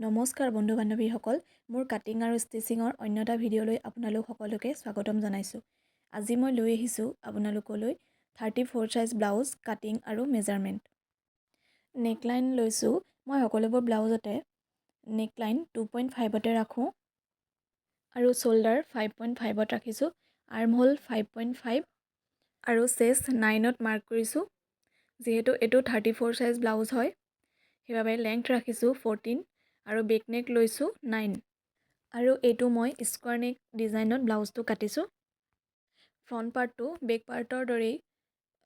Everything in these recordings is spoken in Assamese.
নমস্কাৰ বন্ধু বান্ধৱীসকল, মোৰ কাটিং আৰু ষ্টিচিঙৰ অন্য এটা ভিডিঅ'লৈ আপোনালোক সকলোকে স্বাগতম জনাইছোঁ। আজি মই লৈ আহিছোঁ আপোনালোকলৈ 34 সাইজ ব্লাউজ কাটিং আৰু মেজাৰমেণ্ট। নেকলাইন লৈছোঁ মই সকলোবোৰ ব্লাউজতে নেকলাইন 2.5তে ৰাখোঁ আৰু শোল্ডাৰ 5.5ত ৰাখিছোঁ, আৰ্ম হোল 5.5 আৰু চেষ্ট 9ত মাৰ্ক কৰিছোঁ। যিহেতু এইটো 34 সাইজ ব্লাউজ হয় সেইবাবে লেংথ ৰাখিছোঁ 14 আৰু বেক নেক লৈছোঁ 9 আৰু এইটো মই স্কোৱাৰ নেক ডিজাইনত ব্লাউজটো কাটিছোঁ। ফ্ৰণ্ট পাৰ্টটো বেক পাৰ্টৰ দৰেই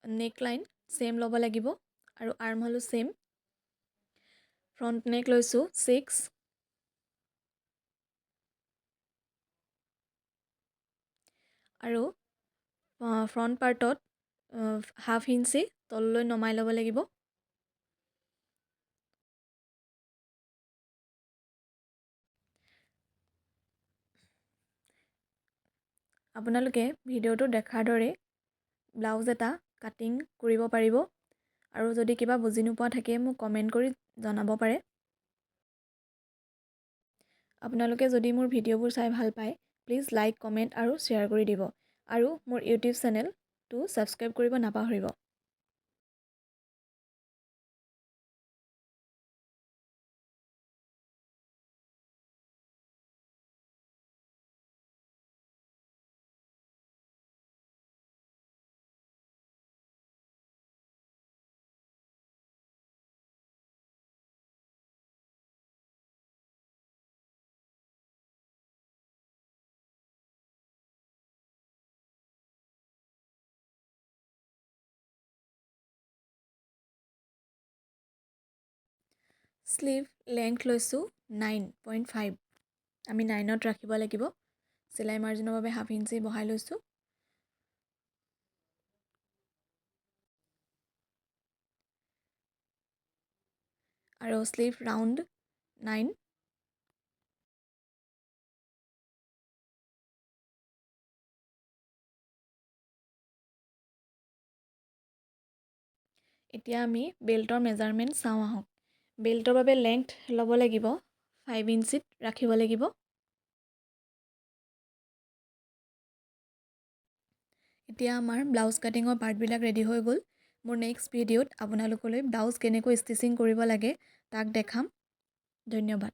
নেকলাইন সেম ল'ব লাগিব আৰু আৰ্ম হ'লো সেম। ফ্ৰণ্ট নেক লৈছোঁ 6 আৰু ফ্ৰণ্ট পাৰ্টত হাফ ইঞ্চি তললৈ নমাই ল'ব লাগিব। আপোনালোকে ভিডিঅ'টো দেখাৰ দৰে ব্লাউজ এটা কাটিং কৰিব পাৰিব আৰু যদি কিবা বুজি নোপোৱা থাকে মোক কমেণ্ট কৰি জনাব পাৰে। আপোনালোকে যদি মোৰ ভিডিঅ'বোৰ চাই ভাল পায় প্লিজ লাইক, কমেণ্ট আৰু শ্বেয়াৰ কৰি দিব আৰু মোৰ ইউটিউব চেনেলটো ছাবস্ক্ৰাইব কৰিব নাপাহৰিব। স্লিভ লেংথ লৈছোঁ 9.5, আমি 9ত ৰাখিব লাগিব। চিলাই মাৰ্জিনৰ বাবে হাফ ইঞ্চি বহাই লৈছোঁ। আৰু স্লিভ ৰাউণ্ড 9। এতিয়া আমি বেল্টৰ মেজাৰমেণ্ট চাওঁ আহক। বেল্টৰ বাবে লেংথ ল'ব লাগিব 5 ইঞ্চিত ৰাখিব লাগিব। এতিয়া আমাৰ ব্লাউজ কাটিঙৰ পাৰ্টবিলাক ৰেডি হৈ গ'ল। মোৰ নেক্সট ভিডিঅ'ত আপোনালোকলৈ ব্লাউজ কেনেকৈ ষ্টিচিং কৰিব লাগে তাক দেখাম। ধন্যবাদ।